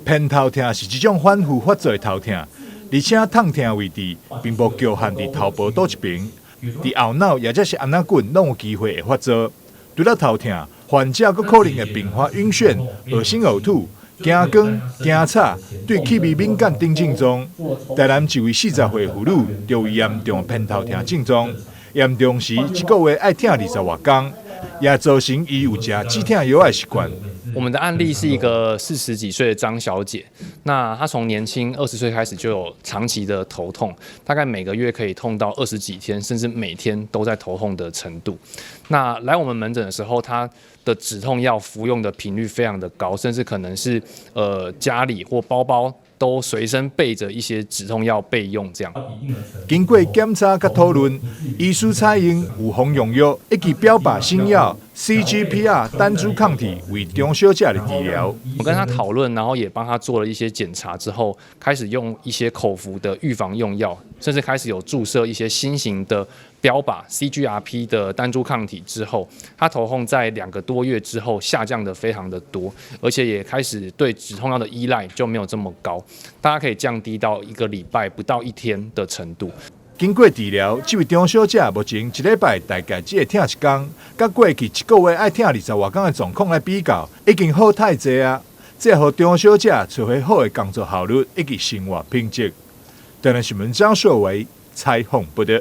偏头痛是一种反复发作的头痛，而且痛痛位置并无局限伫头部倒一边，伫后脑也就是安那棍拢有机会会发作。除了头痛，患者佫可能会并发晕眩、恶心呕吐、惊光、惊吵、对气味敏感等症状。台南一位40岁妇女就有严重偏头痛症状，严重时一个月爱痛20多天，也造成伊有食止痛药的习惯。我们的案例是一个40几岁的张小姐，那她从年轻20岁开始就有长期的头痛，大概每个月可以痛到20几天，甚至每天都在头痛的程度。那来我们门诊的时候，她的止痛药服用的频率非常的高，甚至可能是家里或包包都随身备着一些止痛药备用这样。经过检查和讨论，医师采用有防用药以及标靶新药 CGPR 单株抗体为中小者的治疗。我跟他讨论，然后也帮他做了一些检查之后，开始用一些口服的预防用药，甚至开始有注射一些新型的标靶 CGRP 的单株抗体之后，他头痛在2个多月之后下降的非常的多，而且也开始对止痛药的依赖就没有这么高，大家可以降低到1个礼拜不到1天的程度。经过治疗，这位中小姐目前1礼拜大概只会痛1天，甲过去1个月爱痛20多天的状况来比较，已经好太济啊！这让中小姐找回好的工作效率以及生活品质。台南新闻张硕维采访报道。